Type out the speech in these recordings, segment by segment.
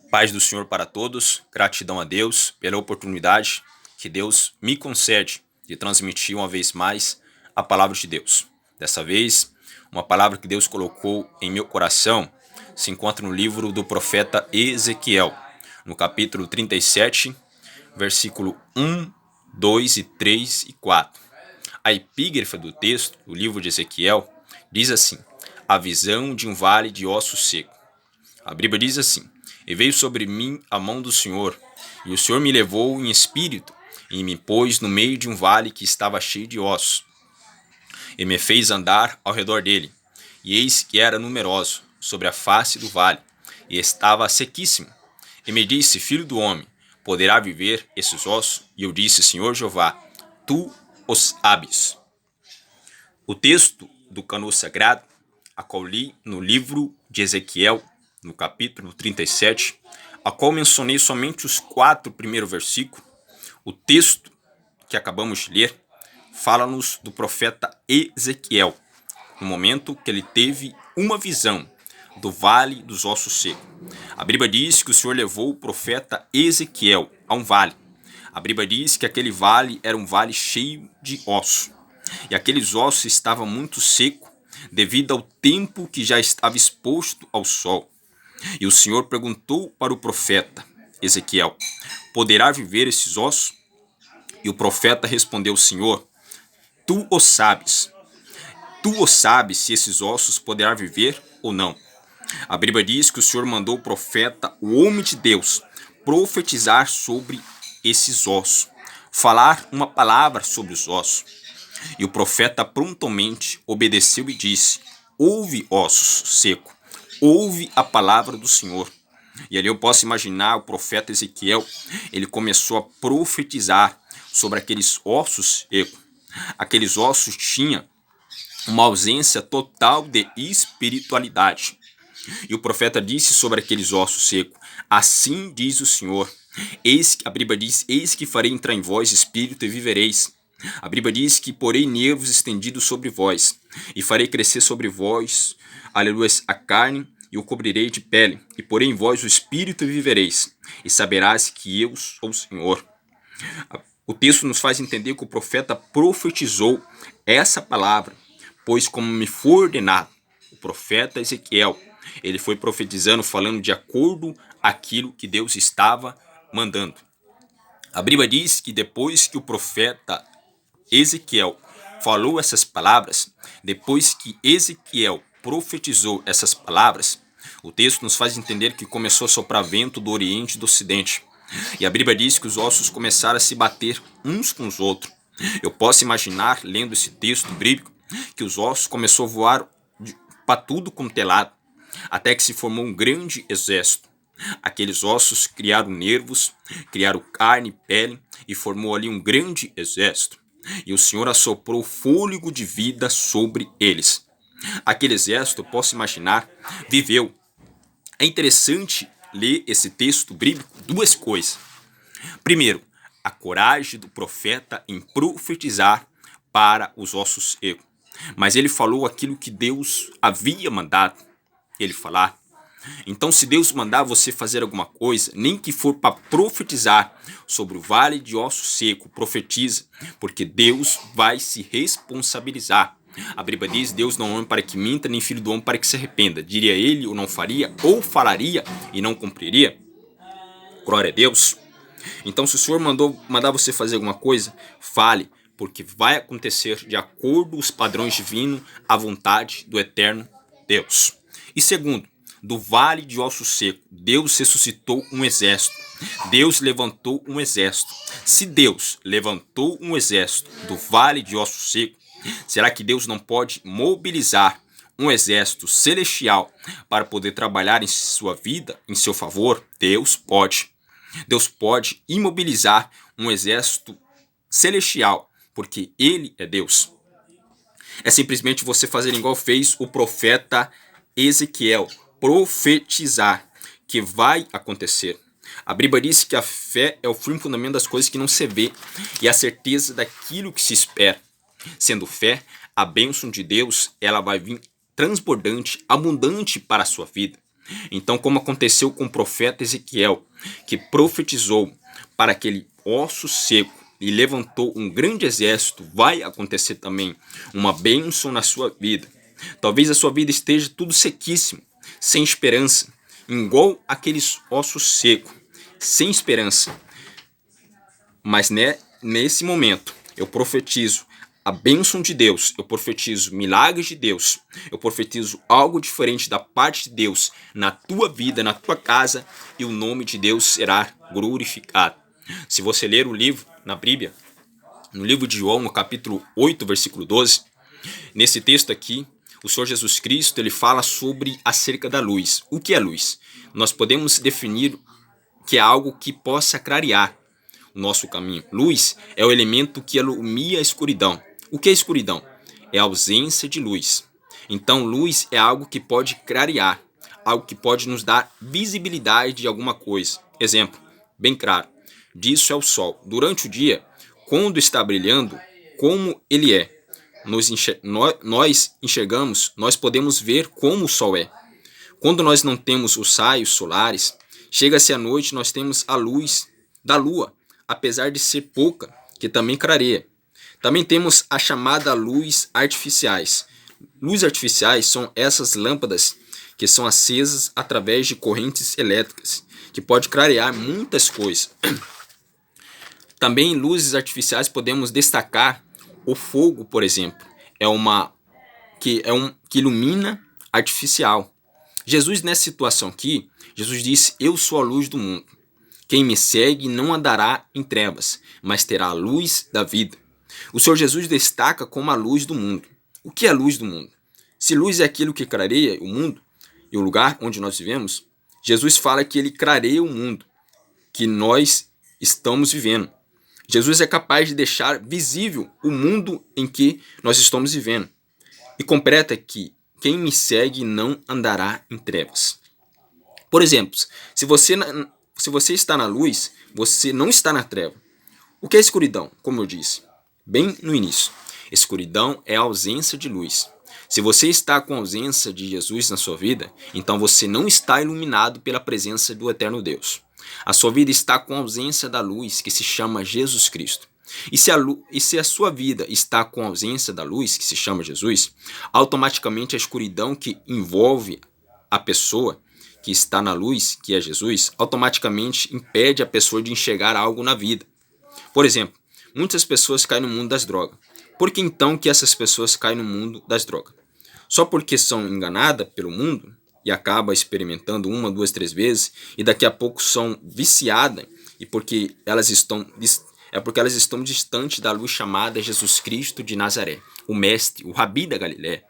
Paz do Senhor para todos, gratidão a Deus pela oportunidade que Deus me concede de transmitir uma vez mais a palavra de Deus. Dessa vez, uma palavra que Deus colocou em meu coração se encontra no livro do profeta Ezequiel, no capítulo 37, versículo 1, 2, 3 e 4. A epígrafe do texto, do livro de Ezequiel, diz assim: a visão de um vale de ossos secos. A Bíblia diz assim: e veio sobre mim a mão do Senhor, e o Senhor me levou em espírito, e me pôs no meio de um vale que estava cheio de ossos, e me fez andar ao redor dele. E eis que era numeroso sobre a face do vale, e estava sequíssimo. E me disse: filho do homem, poderá viver esses ossos? E eu disse: Senhor Jeová, tu os sabes. O texto do Cânon Sagrado, a qual li no livro de Ezequiel, no capítulo 37, a qual mencionei somente os 4 primeiros versículos. O texto que acabamos de ler fala-nos do profeta Ezequiel, no momento que ele teve uma visão do vale dos ossos secos. A Bíblia diz que o Senhor levou o profeta Ezequiel a um vale. A Bíblia diz que aquele vale era um vale cheio de ossos. E aqueles ossos estavam muito secos devido ao tempo que já estava exposto ao sol. E o Senhor perguntou para o profeta Ezequiel: poderá viver esses ossos? E o profeta respondeu: Senhor, tu o sabes. Tu o sabes se esses ossos poderá viver ou não. A Bíblia diz que o Senhor mandou o profeta, o homem de Deus, profetizar sobre esses ossos, falar uma palavra sobre os ossos. E o profeta prontamente obedeceu e disse: ouve, ossos secos, ouve a palavra do Senhor. E ali eu posso imaginar o profeta Ezequiel, ele começou a profetizar sobre aqueles ossos secos. Aqueles ossos tinham uma ausência total de espiritualidade. E o profeta disse sobre aqueles ossos secos: assim diz o Senhor, a Bíblia diz: eis que farei entrar em vós espírito e vivereis. A Bíblia diz que porei nervos estendidos sobre vós, e farei crescer sobre vós, aleluia, a carne, e o cobrirei de pele, e porei em vós o espírito e vivereis, e saberás que eu sou o Senhor. O texto nos faz entender que o profeta profetizou essa palavra, pois como me foi ordenado, o profeta Ezequiel, ele foi profetizando, falando de acordo aquilo que Deus estava mandando. A Bíblia diz que depois que o profeta Ezequiel falou essas palavras, depois que Ezequiel profetizou essas palavras, o texto nos faz entender que começou a soprar vento do oriente e do ocidente. E a Bíblia diz que os ossos começaram a se bater uns com os outros. Eu posso imaginar, lendo esse texto bíblico, que os ossos começaram a voar para tudo quanto é lado, até que se formou um grande exército. Aqueles ossos criaram nervos, criaram carne e pele, e formou ali um grande exército. E o Senhor assoprou fôlego de vida sobre eles. Aquele exército, eu posso imaginar, viveu. É interessante ler esse texto bíblico, 2 coisas. Primeiro, a coragem do profeta em profetizar para os ossos secos. Mas ele falou aquilo que Deus havia mandado ele falar. Então, se Deus mandar você fazer alguma coisa, nem que for para profetizar sobre o vale de ossos seco, profetiza, porque Deus vai se responsabilizar. A Bíblia diz: Deus não é homem para que minta, nem filho do homem para que se arrependa. Diria ele ou não faria, ou falaria e não cumpriria? Glória a Deus. Então, se o Senhor mandar você fazer alguma coisa, fale, porque vai acontecer de acordo com os padrões divinos, à vontade do eterno Deus. E segundo, do vale de ossos secos, Deus ressuscitou um exército. Deus levantou um exército. Se Deus levantou um exército do vale de ossos secos, será que Deus não pode mobilizar um exército celestial para poder trabalhar em sua vida, em seu favor? Deus pode. Deus pode imobilizar um exército celestial, porque Ele é Deus. É simplesmente você fazer igual fez o profeta Ezequiel, profetizar que vai acontecer. A Bíblia diz que a fé é o firme fundamento das coisas que não se vê e a certeza daquilo que se espera. Sendo fé, a bênção de Deus ela vai vir transbordante, abundante para a sua vida. Então, como aconteceu com o profeta Ezequiel, que profetizou para aquele osso seco e levantou um grande exército, vai acontecer também uma bênção na sua vida. Talvez a sua vida esteja tudo sequíssimo, sem esperança, igual aqueles ossos secos, sem esperança. Mas nesse momento eu profetizo a bênção de Deus, eu profetizo milagres de Deus, eu profetizo algo diferente da parte de Deus na tua vida, na tua casa, e o nome de Deus será glorificado. Se você ler o livro na Bíblia, no livro de João, no capítulo 8, versículo 12, nesse texto aqui, o Senhor Jesus Cristo ele fala sobre acerca da luz. O que é luz? Nós podemos definir que é algo que possa clarear o nosso caminho. Luz é o elemento que ilumina a escuridão. O que é escuridão? É a ausência de luz. Então, luz é algo que pode clarear, algo que pode nos dar visibilidade de alguma coisa. Exemplo, bem claro, disso é o sol. Durante o dia, quando está brilhando, como ele é, nós enxergamos, nós podemos ver como o sol é. Quando nós não temos os raios solares, chega-se à noite, nós temos a luz da lua, apesar de ser pouca, que também clareia. Também temos a chamada luz artificiais. Luzes artificiais são essas lâmpadas que são acesas através de correntes elétricas, que pode clarear muitas coisas. Também em luzes artificiais podemos destacar o fogo, por exemplo. Que ilumina artificial. Jesus, nessa situação aqui, Jesus disse: eu sou a luz do mundo. Quem me segue não andará em trevas, mas terá a luz da vida. O Senhor Jesus destaca como a luz do mundo. O que é a luz do mundo? Se luz é aquilo que clareia o mundo e o lugar onde nós vivemos, Jesus fala que ele clareia o mundo que nós estamos vivendo. Jesus é capaz de deixar visível o mundo em que nós estamos vivendo. E completa que quem me segue não andará em trevas. Por exemplo, se você está na luz, você não está na treva. O que é escuridão? Como eu disse bem no início, escuridão é a ausência de luz. Se você está com a ausência de Jesus na sua vida, então você não está iluminado pela presença do eterno Deus. A sua vida está com a ausência da luz que se chama Jesus Cristo. E se a sua vida está com a ausência da luz que se chama Jesus, automaticamente a escuridão que envolve a pessoa que está na luz, que é Jesus, automaticamente impede a pessoa de enxergar algo na vida. Por exemplo, muitas pessoas caem no mundo das drogas. Por que então que essas pessoas caem no mundo das drogas? Só porque são enganadas pelo mundo e acabam experimentando 1, 2, 3 vezes e daqui a pouco são viciadas e porque elas estão distantes da luz chamada Jesus Cristo de Nazaré, o mestre, o Rabi da Galiléia.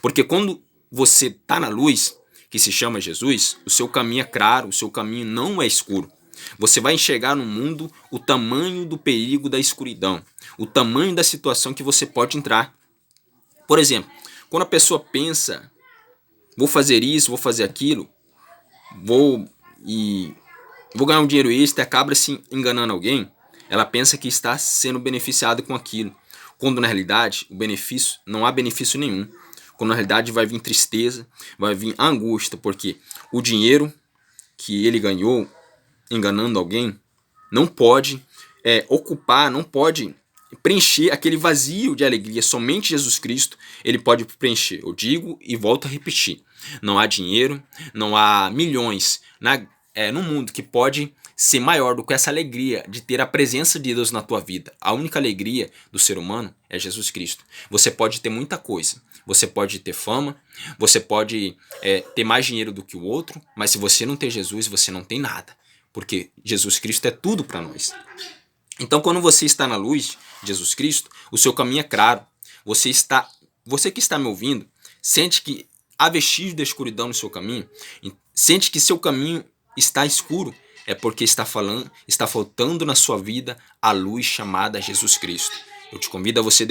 Porque quando você está na luz, que se chama Jesus, o seu caminho é claro, o seu caminho não é escuro. Você vai enxergar no mundo o tamanho do perigo da escuridão, o tamanho da situação que você pode entrar. Por exemplo, quando a pessoa pensa, vou fazer isso, vou fazer aquilo, vou ganhar um dinheiro extra e acaba se enganando alguém, ela pensa que está sendo beneficiada com aquilo, quando na realidade o benefício não há benefício nenhum. Quando na realidade vai vir tristeza, vai vir angústia, porque o dinheiro que ele ganhou enganando alguém não pode ocupar, não pode preencher aquele vazio de alegria. Somente Jesus Cristo ele pode preencher. Eu digo e volto a repetir, não há dinheiro, não há milhões no mundo que pode ser maior do que essa alegria de ter a presença de Deus na tua vida. A única alegria do ser humano é Jesus Cristo. Você pode ter muita coisa, você pode ter fama, você pode ter mais dinheiro do que o outro, mas se você não tem Jesus, você não tem nada, porque Jesus Cristo é tudo para nós. Então, quando você está na luz de Jesus Cristo, o seu caminho é claro. Você que está me ouvindo, sente que há vestígio da escuridão no seu caminho, sente que seu caminho está escuro, é porque está faltando na sua vida a luz chamada Jesus Cristo. Eu te convido a você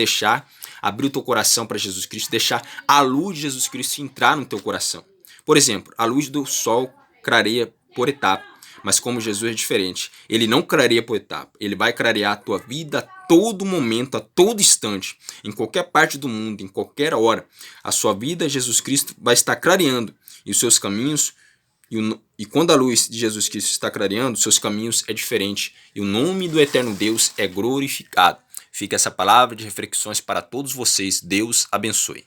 abrir o teu coração para Jesus Cristo, deixar a luz de Jesus Cristo entrar no teu coração. Por exemplo, a luz do sol clareia por etapa, mas como Jesus é diferente, ele não clareia por etapa, ele vai clarear a tua vida a todo momento, a todo instante, em qualquer parte do mundo, em qualquer hora. A sua vida, Jesus Cristo vai estar clareando e os seus caminhos E quando a luz de Jesus Cristo está clareando, seus caminhos é diferente. E o nome do eterno Deus é glorificado. Fica essa palavra de reflexões para todos vocês. Deus abençoe.